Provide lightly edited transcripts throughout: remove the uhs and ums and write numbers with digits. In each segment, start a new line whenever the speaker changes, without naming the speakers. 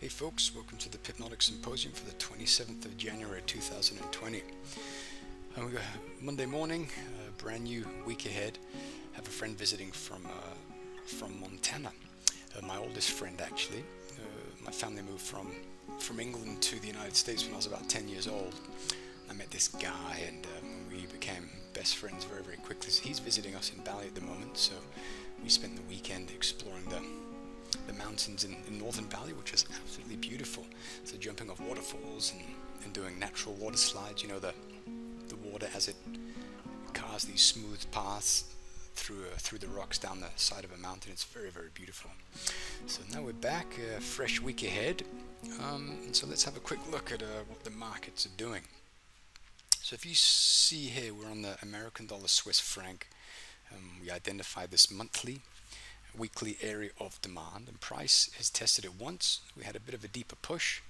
Hey folks, welcome to the Pipnotic Symposium for the 27th of January 2020. We got Monday morning, brand new week ahead. Have a friend visiting from Montana, my oldest friend actually. My family moved from England to the United States when I was about 10 years old. I met this guy and we became best friends very, very quickly. So he's visiting us in Bali at the moment, so we spent the weekend exploring the mountains in northern Bali, which is absolutely beautiful. So jumping off waterfalls and doing natural water slides, you know, the water as it carves these smooth paths through the rocks down the side of a mountain. It's very, very beautiful. So now we're back, fresh week ahead, and so let's have a quick look at what the markets are doing. So if you see here, we're on the American dollar Swiss franc. We identified this weekly area of demand, and price has tested it once. We had a bit of a deeper push,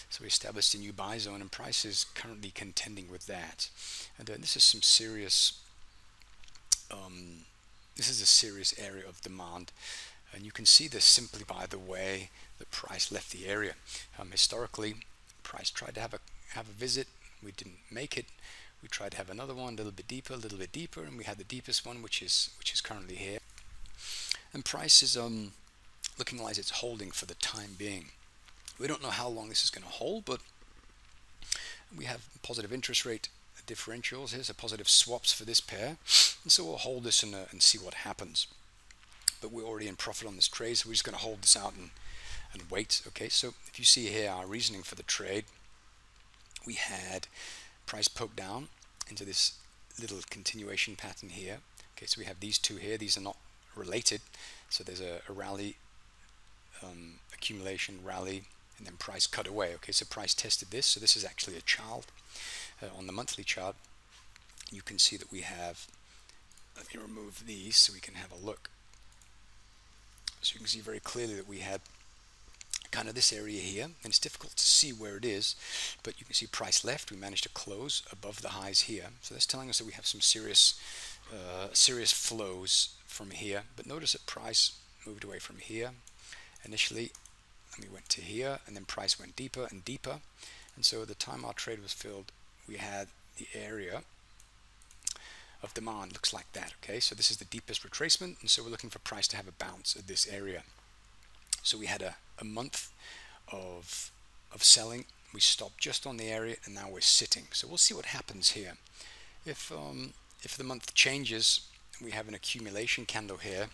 so we established a new buy zone, and price is currently contending with that. And this is some serious this is a serious area of demand, and you can see this simply by the way the price left the area. Historically, price tried to have a visit. We didn't make it. We tried to have another one a little bit deeper, and we had the deepest one, which is currently here. And price is looking like it's holding for the time being. We don't know how long this is going to hold, but we have positive interest rate differentials here, so positive swaps for this pair. And so we'll hold this and see what happens. But we're already in profit on this trade, so we're just going to hold this out and wait. Okay, so if you see here our reasoning for the trade, we had price poke down into this little continuation pattern here. Okay, so we have these two here. These are not related, so there's a rally, accumulation, rally, and then price cut away. Okay, so price tested this, so this is actually a chart. On the monthly chart, you can see that we have, let me remove these so we can have a look. So you can see very clearly that we had kind of this area here, and it's difficult to see where it is, but you can see price left. We managed to close above the highs here, so that's telling us that we have some serious flows from here. But notice that price moved away from here initially, and we went to here, and then price went deeper and deeper. And so at the time our trade was filled, we had the area of demand looks like that. Okay, so this is the deepest retracement, and so we're looking for price to have a bounce at this area. So we had a month of selling. We stopped just on the area, and now we're sitting. So we'll see what happens here. If the month changes, we have an accumulation candle here.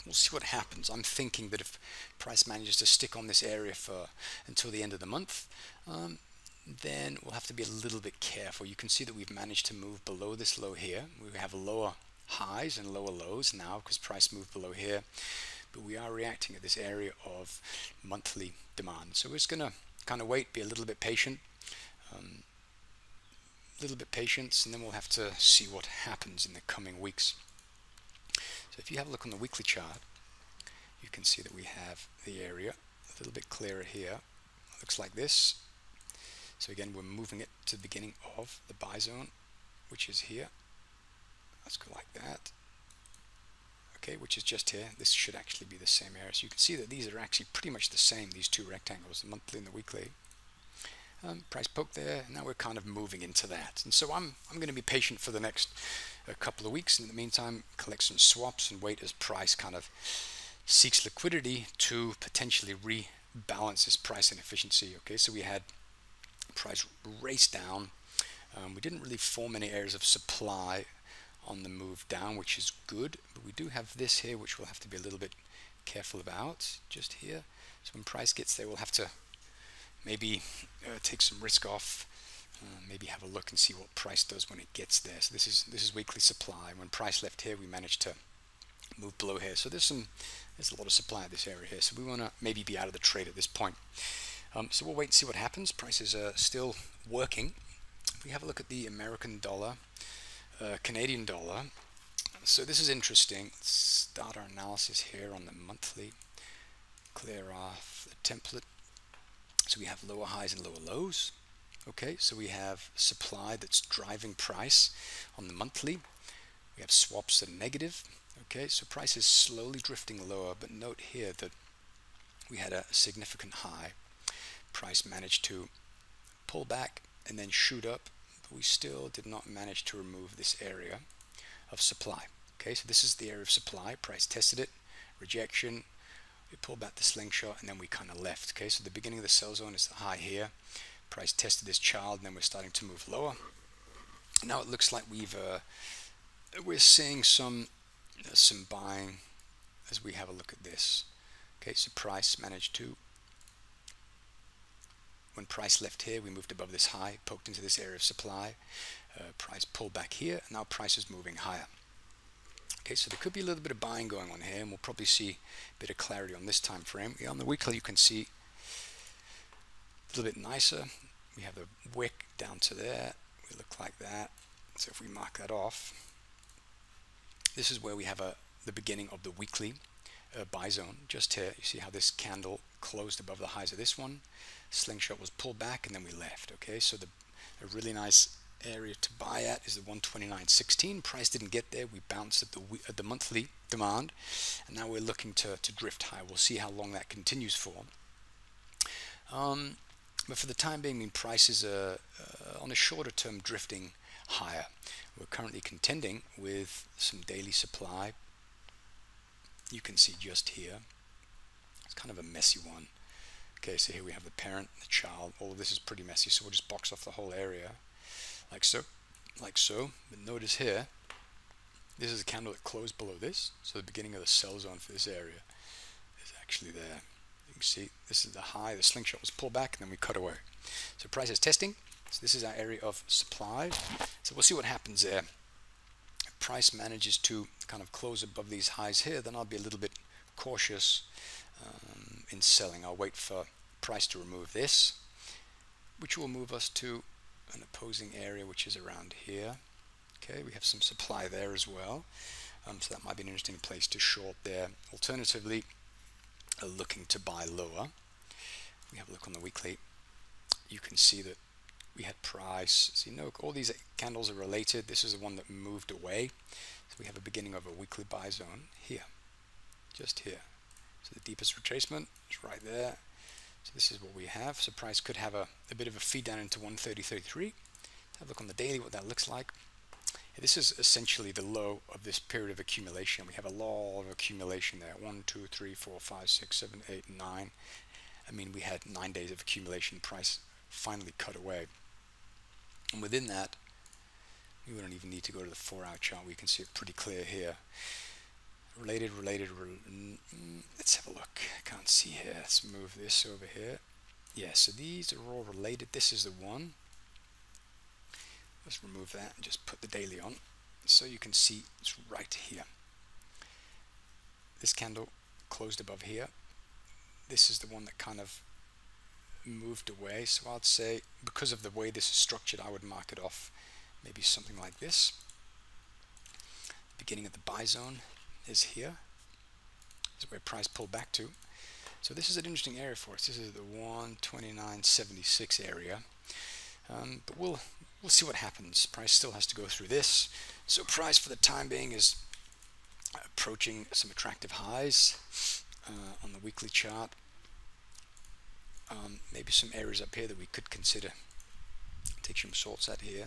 We'll see what happens. I'm thinking that if price manages to stick on this area until the end of the month, then we'll have to be a little bit careful. You can see that we've managed to move below this low here. We have lower highs and lower lows now because price moved below here, but we are reacting at this area of monthly demand. So we're just going to kind of wait, be a little bit patient, and then we'll have to see what happens in the coming weeks. So if you have a look on the weekly chart, you can see that we have the area a little bit clearer here. It looks like this. So again, we're moving it to the beginning of the buy zone, which is here. Let's go like that. Okay, which is just here. This should actually be the same area. So you can see that these are actually pretty much the same, these two rectangles, the monthly and the weekly. Price poke there. Now we're kind of moving into that. And so I'm going to be patient for the next couple of weeks. In the meantime, collect some swaps and wait as price kind of seeks liquidity to potentially rebalance this price inefficiency. Okay, so we had price race down. We didn't really form any areas of supply on the move down, which is good, but we do have this here which we'll have to be a little bit careful about just here. So when price gets there, we'll have to maybe take some risk off, maybe have a look and see what price does when it gets there. So this is weekly supply. When price left here, we managed to move below here, so there's a lot of supply at this area here, so we want to maybe be out of the trade at this point. So we'll wait and see what happens. Prices are still working. If we have a look at the American dollar, Canadian dollar, so this is interesting. Let's start our analysis here on the monthly, clear off the template. So we have lower highs and lower lows. Okay, so we have supply that's driving price on the monthly. We have swaps that are negative. Okay, so price is slowly drifting lower, but note here that we had a significant high. Price managed to pull back and then shoot up, but we still did not manage to remove this area of supply. Okay, so this is the area of supply. Price tested it, rejection, we pulled back the slingshot, and then we kind of left. Okay, so the beginning of the sell zone is the high here. Price tested this child, and then we're starting to move lower. Now it looks like we're seeing some buying as we have a look at this. Okay, so price managed to, when price left here, we moved above this high, poked into this area of supply. Price pulled back here, and now price is moving higher. Okay, so there could be a little bit of buying going on here, and we'll probably see a bit of clarity on this time frame. On the weekly, you can see a little bit nicer. We have the wick down to there. We look like that. So if we mark that off, this is where we have the beginning of the weekly buy zone. Just here, you see how this candle closed above the highs of this one. Slingshot was pulled back, and then we left. Okay, so a really nice area to buy at is the 129.16. Price didn't get there. We bounced at the monthly demand, and now we're looking to drift high. We'll see how long that continues for. But for the time being, I mean, price is on a shorter term drifting higher. We're currently contending with some daily supply. You can see just here, it's kind of a messy one. Okay, so here we have the parent, the child. All of this is pretty messy, so we'll just box off the whole area like so. But notice here, this is a candle that closed below this, so the beginning of the sell zone for this area is actually there. You can see this is the high. The slingshot was pulled back, and then we cut away. So price is testing. So this is our area of supply. So we'll see what happens there. If price manages to kind of close above these highs here, then I'll be a little bit cautious in selling. I'll wait for price to remove this, which will move us to an opposing area, which is around here. Okay, we have some supply there as well, so that might be an interesting place to short there. Alternatively, looking to buy lower. We have a look on the weekly. You can see that we had price. See, no, all these candles are related. This is the one that moved away. So we have a beginning of a weekly buy zone here, just here. So the deepest retracement is right there. So this is what we have. So price could have a bit of a feed down into 130.33. Have a look on the daily what that looks like. This is essentially the low of this period of accumulation. We have a lot of accumulation there. 1, 2, 3, 4, 5, 6, 7, 8, 9. I mean, we had 9 days of accumulation. Price finally cut away. And within that, we don't even need to go to the 4-hour chart. We can see it pretty clear here. Related. Let's have a look. I can't see here. Let's move this over here. Yeah, so these are all related. This is the one. Let's remove that and just put the daily on. So you can see it's right here. This candle closed above here. This is the one that kind of moved away. So I'd say, because of the way this is structured, I would mark it off maybe something like this. The beginning of the buy zone is here. This is where price pulled back to. So this is an interesting area for us. This is the 129.76 area. But we'll see what happens. Price still has to go through this. So price for the time being is approaching some attractive highs on the weekly chart. Maybe some areas up here that we could consider. Take some shorts at here.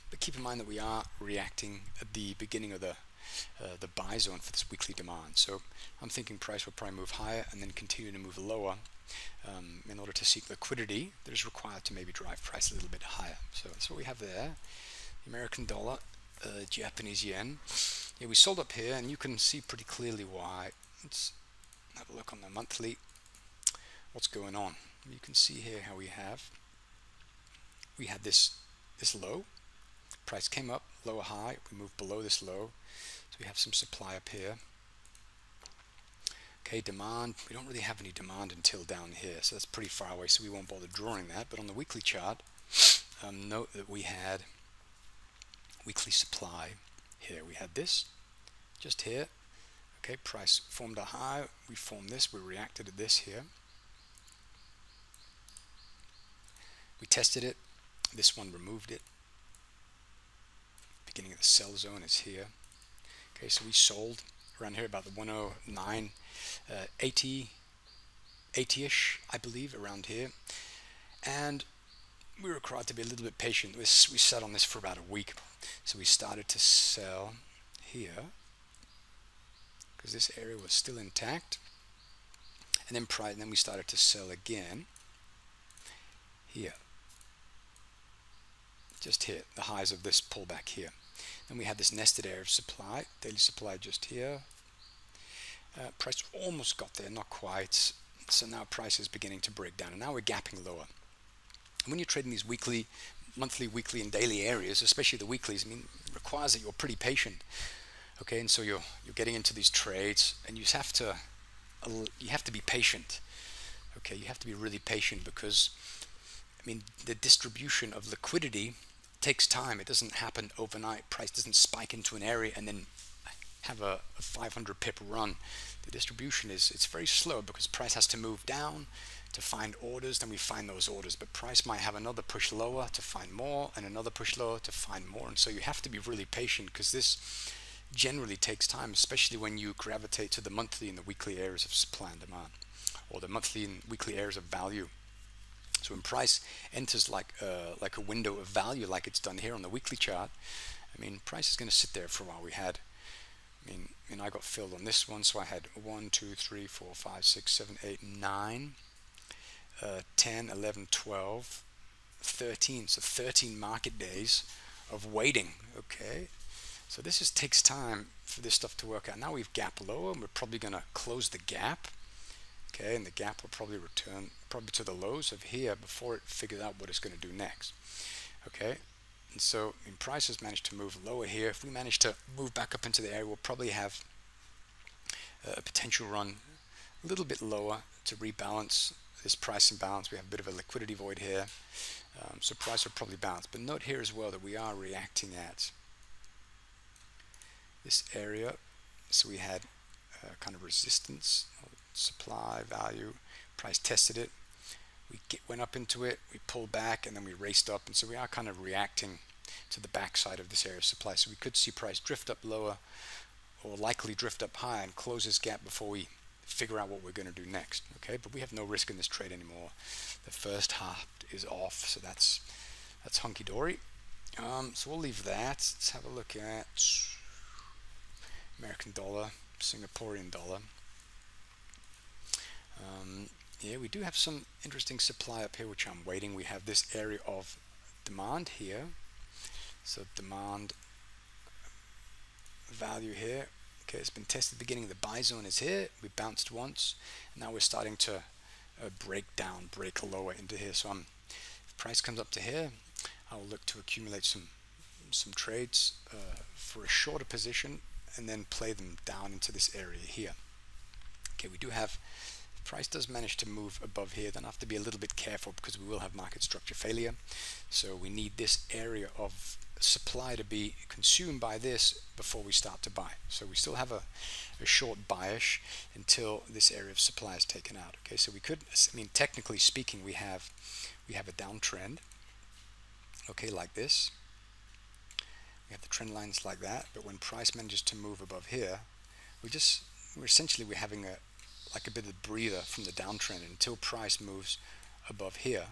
But keep in mind that we are reacting at the beginning of the buy zone for this weekly demand. So I'm thinking price will probably move higher and then continue to move lower in order to seek liquidity that is required to maybe drive price a little bit higher. So that's what we have there. The American dollar, Japanese yen. Yeah, we sold up here, and you can see pretty clearly why. Let's have a look on the monthly. What's going on? You can see here how we had this low. Price came up, lower high. We moved below this low. So we have some supply up here. Okay, demand. We don't really have any demand until down here, so that's pretty far away, so we won't bother drawing that. But on the weekly chart, note that we had weekly supply here. We had this just here. Okay, price formed a high. We formed this. We reacted to this here. We tested it. This one removed it. Beginning of the sell zone is here. Okay, so we sold around here about the 109, 80-ish, I believe, around here. And we were required to be a little bit patient. We sat on this for about a week. So we started to sell here because this area was still intact. And then we started to sell again here. Just here, the highs of this pullback here. Then we had this nested area of supply, daily supply just here. Price almost got there, not quite. So now price is beginning to break down, and now we're gapping lower. And when you're trading these weekly, monthly, weekly, and daily areas, especially the weeklies, I mean, it requires that you're pretty patient. Okay, and so you're getting into these trades, and you have to be patient. Okay, you have to be really patient because, I mean, the distribution of liquidity takes time. It doesn't happen overnight. Price doesn't spike into an area and then have a 500 pip run. The distribution it's very slow because price has to move down to find orders, then we find those orders, but price might have another push lower to find more and another push lower to find more. And so you have to be really patient because this generally takes time, especially when you gravitate to the monthly and the weekly areas of supply and demand, or the monthly and weekly areas of value. So when price enters like a window of value, like it's done here on the weekly chart, I mean, price is going to sit there for a while. I got filled on this one, so I had 1, 2, 3, 4, 5, 6, 7, 8, 9, 10, 11, 12, 13. So 13 market days of waiting. Okay, so this takes time for this stuff to work out. Now we've gapped lower, and we're probably going to close the gap. Okay, and the gap will probably return to the lows of here before it figures out what it's going to do next. Okay, and so price has managed to move lower here. If we manage to move back up into the area, we'll probably have a potential run a little bit lower to rebalance this price imbalance. We have a bit of a liquidity void here, so price will probably bounce. But note here as well that we are reacting at this area. So we had kind of resistance, supply, value, price tested it, we went up into it, we pulled back, and then we raced up. And so we are kind of reacting to the backside of this area of supply. So we could see price drift up lower, or likely drift up high and close this gap before we figure out what we're going to do next. Okay, but we have no risk in this trade anymore. The first half is off, so that's hunky-dory. So we'll leave that. Let's have a look at American dollar, Singaporean dollar. Yeah, we do have some interesting supply up here, which I'm waiting. We have this area of demand here. So demand value here. Okay, it's been tested at the beginning. The buy zone is here. We bounced once. Now we're starting to break lower into here. So if price comes up to here, I'll look to accumulate some trades for a shorter position and then play them down into this area here. Okay, we do have, if price does manage to move above here, then I have to be a little bit careful because we will have market structure failure. So we need this area of supply to be consumed by this before we start to buy. So we still have a short buyish until this area of supply is taken out. Okay, so we could, I mean, technically speaking, we have a downtrend. Okay, like this. We have the trend lines like that, but when price manages to move above here, we're essentially having a bit of breather from the downtrend until price moves above here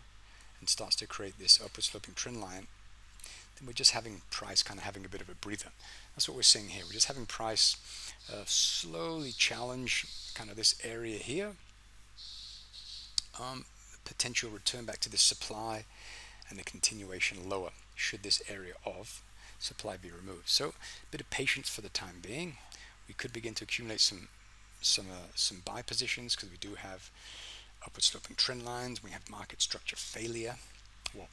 and starts to create this upward sloping trend line. Then we're just having price kind of having a bit of a breather. That's what we're seeing here. We're just having price slowly challenge kind of this area here. Potential return back to the supply and the continuation lower should this area of supply be removed. So a bit of patience for the time being. We could begin to accumulate some buy positions because we do have upward sloping trend lines. We have market structure failure. Well,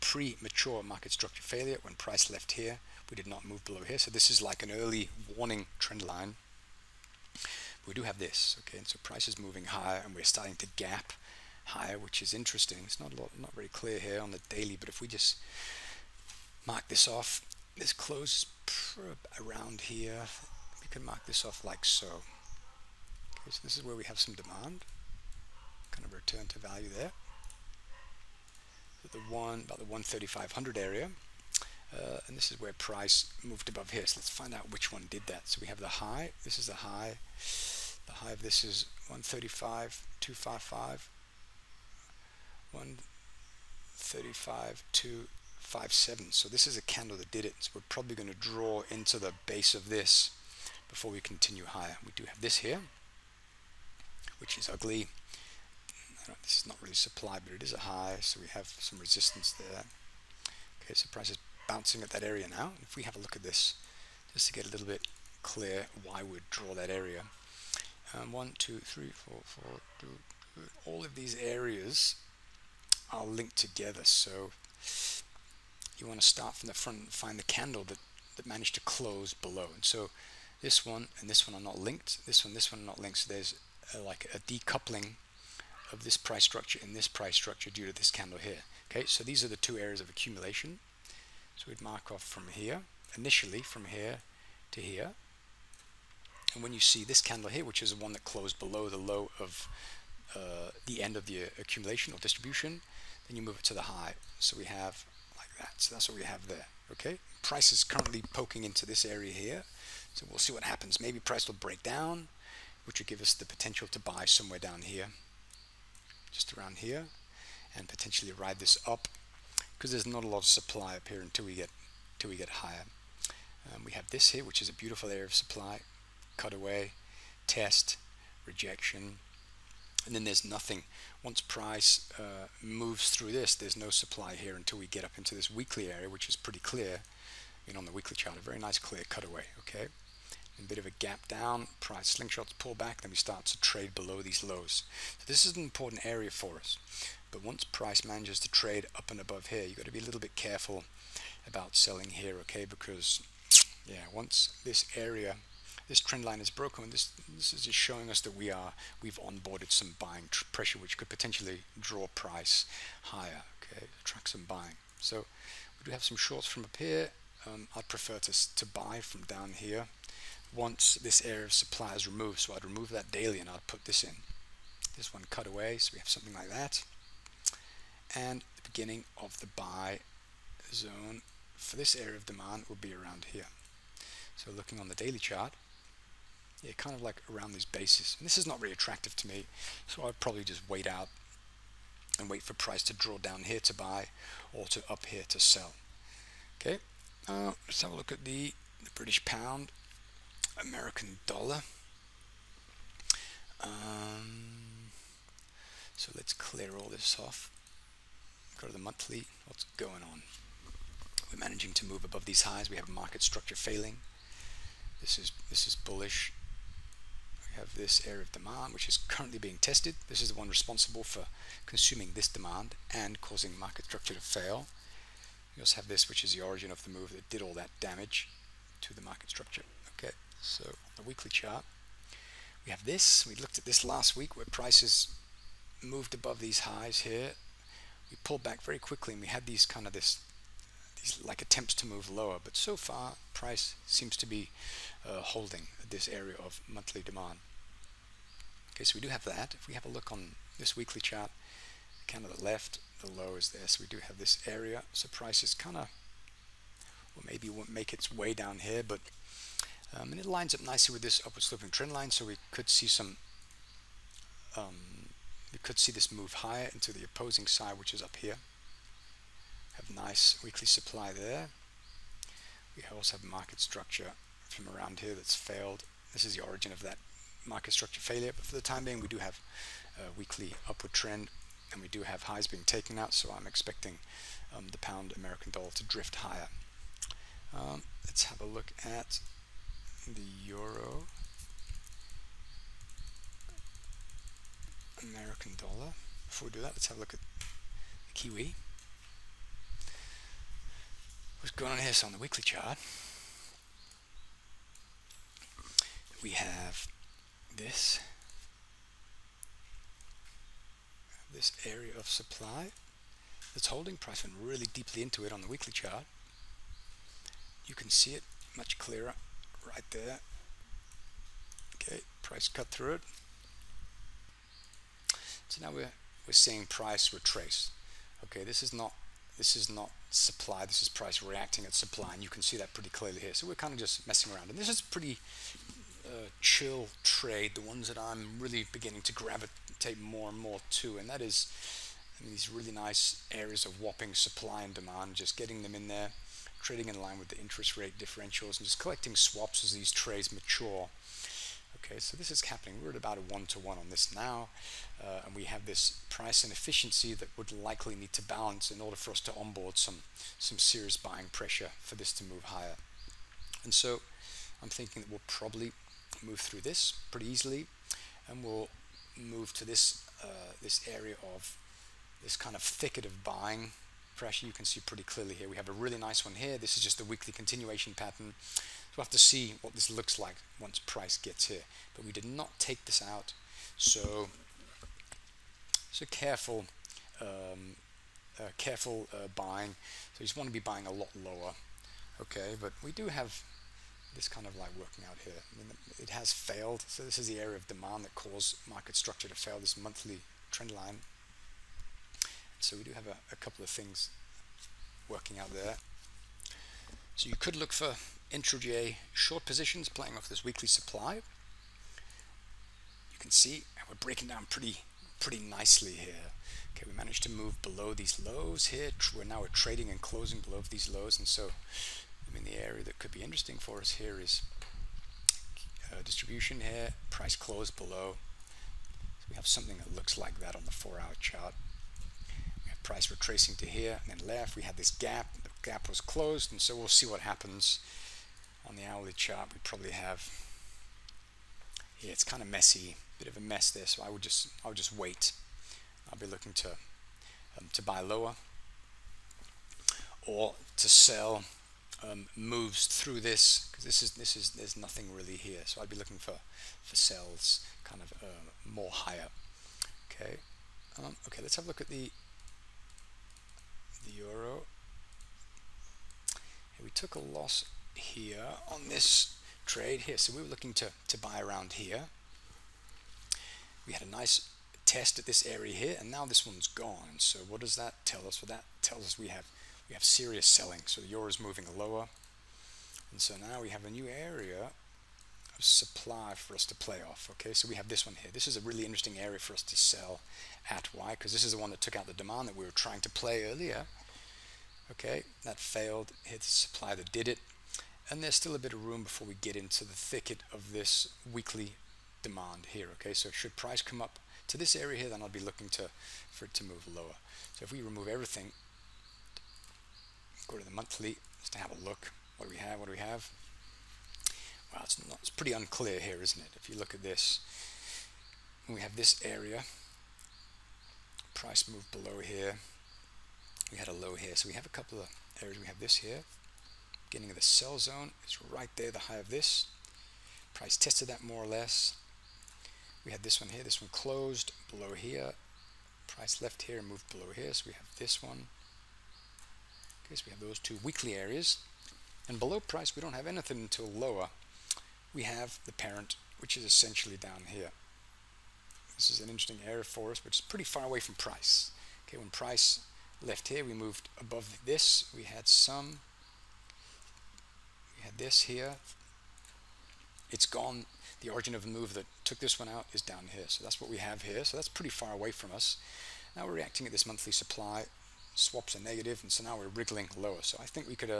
premature market structure failure when price left here. We did not move below here. So this is like an early warning trend line. We do have this, okay, and so price is moving higher and we're starting to gap higher, which is interesting. It's not very clear here on the daily, but if we just mark this off, this closes around here. We can mark this off like so. Okay, so this is where we have some demand, kind of return to value there. So about the 13500 area, and this is where price moved above here. So let's find out which one did that. So we have the high. This is the high. The high of this is 135.255. 135.257. So this is a candle that did it. So we're probably going to draw into the base of this before we continue higher. We do have this here, which is ugly. This is not really supply, but it is a high, so we have some resistance there. Okay, so price is bouncing at that area now. If we have a look at this, just to get a little bit clear why we'd draw that area. 1, 2, 3, 4, 4, 2, 2. All of these areas are linked together, so you want to start from the front and find the candle that managed to close below. And so this one and this one are not linked. This one are not linked, so there's like a decoupling of this price structure and this price structure due to this candle here. Okay, so these are the two areas of accumulation. So we'd mark off from here, initially from here to here. And when you see this candle here, which is the one that closed below the low of the end of the accumulation or distribution, then you move it to the high. So we have like that. So that's what we have there. Okay, price is currently poking into this area here. So we'll see what happens. Maybe price will break down, which will give us the potential to buy somewhere down here, just around here, and potentially ride this up, because there's not a lot of supply up here until we get higher. We have this here, which is a beautiful area of supply, cut away, test, rejection, and then there's nothing. Once price moves through this, there's no supply here until we get up into this weekly area, which is pretty clear. On the weekly chart, a very nice clear cutaway. Okay, a bit of a gap down, price slingshots, pull back, then we start to trade below these lows. So this is an important area for us. But once price manages to trade up and above here, you've got to be a little bit careful about selling here, okay? Because yeah, once this area, this trend line is broken, this is just showing us that we've onboarded some buying pressure, which could potentially draw price higher, okay? Attract some buying. So we do have some shorts from up here. I'd prefer to buy from down here once this area of supply is removed. So I'd remove that daily and I'd put this in. This one cut away, so we have something like that. And the beginning of the buy zone for this area of demand will be around here. So looking on the daily chart, yeah, kind of like around these bases. And this is not really attractive to me, so I'd probably just wait out and wait for price to draw down here to buy or to up here to sell. Okay, let's have a look at the British pound, American dollar. So let's clear all this off. Go to the monthly. What's going on? We're managing to move above these highs. We have market structure failing. This is bullish. We have this area of demand, which is currently being tested. This is the one responsible for consuming this demand and causing market structure to fail. We also have this, which is the origin of the move that did all that damage to the market structure. Okay, so the weekly chart, we have this. We looked at this last week where prices moved above these highs here. We pulled back very quickly and we had these like attempts to move lower, but so far price seems to be holding this area of monthly demand. Okay, so we do have that. If we have a look on this weekly chart, kind of the left, the low is there, so we do have this area. So price is kind of, well, maybe won't make its way down here, but and it lines up nicely with this upward sloping trend line, so we could see some we could see this move higher into the opposing side, which is up here. Have nice weekly supply there. We also have market structure from around here that's failed. This is the origin of that market structure failure, but for the time being we do have a weekly upward trend and we do have highs being taken out, so I'm expecting the pound American dollar to drift higher. Let's have a look at the euro American dollar. Before we do that, let's have a look at the Kiwi. What's going on here? So on the weekly chart, we have this area of supply that's holding. Price went really deeply into it on the weekly chart. You can see it much clearer right there. Okay, price cut through it. So now we're seeing price retrace. Okay, this is not This is not supply, this is price reacting at supply, and you can see that pretty clearly here. So we're kind of just messing around, and this is pretty chill trade, the ones that I'm really beginning to gravitate more and more to, and that is these really nice areas of whopping supply and demand, just getting them in there, trading in line with the interest rate differentials, and just collecting swaps as these trades mature. Okay, so this is happening. We're at about a 1-to-1 on this now, and we have this price and efficiency that would likely need to balance in order for us to onboard some serious buying pressure for this to move higher. And so I'm thinking that we'll probably move through this pretty easily, and we'll move to this this area of this kind of thicket of buying pressure. You can see pretty clearly here. We have a really nice one here. This is just the weekly continuation pattern. So we'll have to see what this looks like once price gets here. But we did not take this out, so careful, buying. So you just want to be buying a lot lower. Okay, but we do have this kind of like working out here. I mean, it has failed. So this is the area of demand that caused market structure to fail, this monthly trend line. So we do have a couple of things working out there. So you could look for intraday short positions playing off this weekly supply. You can see we're breaking down pretty nicely here. Okay, we managed to move below these lows here. We're trading and closing below these lows, and so I mean the area that could be interesting for us here is distribution here, price closed below. So we have something that looks like that on the 4-hour chart. We have price retracing to here and then left. We had this gap. The gap was closed, and so we'll see what happens on the hourly chart. We probably have, yeah, it's kind of messy, bit of a mess there. So I would just wait. I'll be looking to buy lower or to sell moves through this, because there's nothing really here. So I'd be looking for sells kind of more higher. Okay, okay. Let's have a look at the euro. We took a loss here on this trade here, so we were looking to buy around here. We had a nice test at this area here, and now this one's gone. So what does that tell us? Well, that tells us we have serious selling. So the euro is moving lower, and so now we have a new area of supply for us to play off. Okay, so we have this one here. This is a really interesting area for us to sell at. Why? Because this is the one that took out the demand that we were trying to play earlier. Okay, that failed. Hit the supply that did it, and there's still a bit of room before we get into the thicket of this weekly demand here. Okay, so should price come up to this area here, then I'll be looking for it to move lower. So if we remove everything, go to the monthly just to have a look. What do we have? What do we have? Well, it's pretty unclear here, isn't it? If you look at this, we have this area. Price moved below here. We had a low here, so we have a couple of areas. We have this here. Beginning of the sell zone is right there, the high of this. Price tested that more or less. We had this one here. This one closed below here. Price left here and moved below here. So we have this one. Okay, so we have those two weekly areas. And below price, we don't have anything until lower. We have the parent, which is essentially down here. This is an interesting area for us, which is pretty far away from price. Okay, when price left here, we moved above this. We had this here. It's gone. The origin of the move that took this one out is down here. So that's what we have here. So that's pretty far away from us. Now we're reacting at this monthly supply. Swaps are negative, and so now we're wriggling lower. So I think we could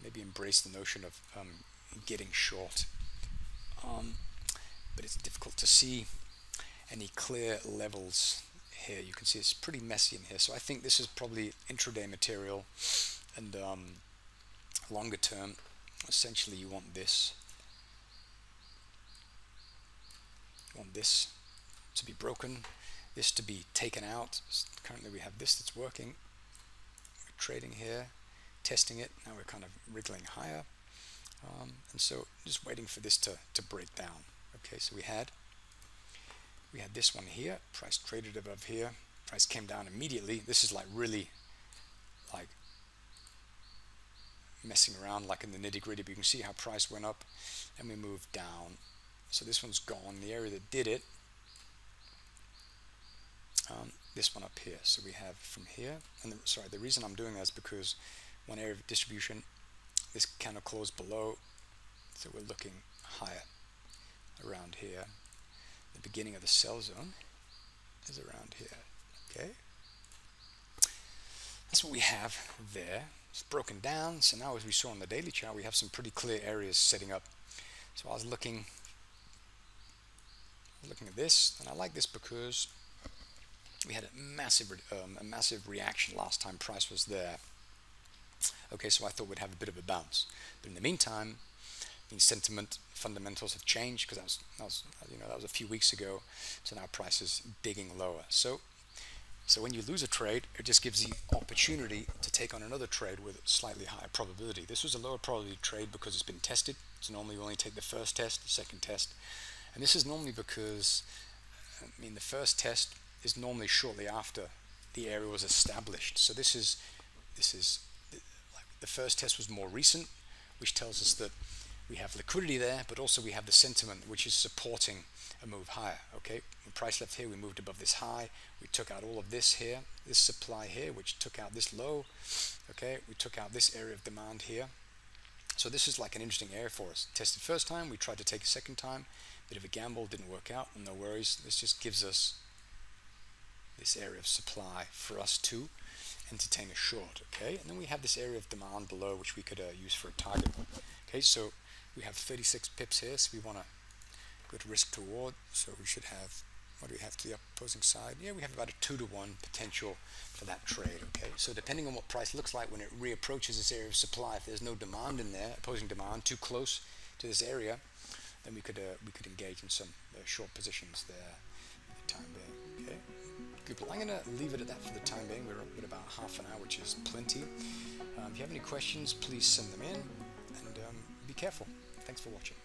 maybe embrace the notion of getting short. But it's difficult to see any clear levels here. You can see it's pretty messy in here. So I think this is probably intraday material, and longer term, essentially you want this. You want this to be broken, this to be taken out. Currently we have this that's working. We're trading here, testing it. Now we're kind of wriggling higher, and so just waiting for this to break down. Okay, so we had this one here. Price traded above here. Price came down immediately. This is like really like messing around like in the nitty-gritty, but you can see how price went up and we moved down. So this one's gone. The area that did it, this one up here. So we have from here, and sorry, the reason I'm doing that is because one area of distribution, this candle closed below, so we're looking higher around here. The beginning of the sell zone is around here. Okay, that's what we have there. It's broken down. So now, as we saw on the daily chart, we have some pretty clear areas setting up. So I was looking at this, and I like this because we had a massive reaction last time price was there. Okay, so I thought we'd have a bit of a bounce, but in the meantime, the sentiment fundamentals have changed, because that was a few weeks ago. So now price is digging lower. So when you lose a trade, it just gives the opportunity to take on another trade with slightly higher probability. This was a lower probability trade because it's been tested. So normally we only take the first test, the second test, and this is normally because, I mean, the first test is normally shortly after the area was established. So this is like the first test was more recent, which tells us that we have liquidity there, but also we have the sentiment which is supporting a move higher. Okay, when price left here, we moved above this high, we took out all of this here, this supply here, which took out this low. Okay, we took out this area of demand here. So this is like an interesting area for us. Tested first time, we tried to take a second time, bit of a gamble, didn't work out, no worries. This just gives us this area of supply for us to entertain a short. Okay, and then we have this area of demand below, which we could use for a target. Okay, so we have 36 pips here, so we want a good risk to reward. So we should have, what do we have to the opposing side? Yeah, we have about a 2-to-1 potential for that trade. Okay, so depending on what price looks like when it reapproaches this area of supply, if there's no demand in there, opposing demand too close to this area, then we could engage in some short positions there at the time being. Okay, good. Well, I'm going to leave it at that for the time being. We're up at about half an hour, which is plenty. If you have any questions, please send them in, and be careful. Thanks for watching.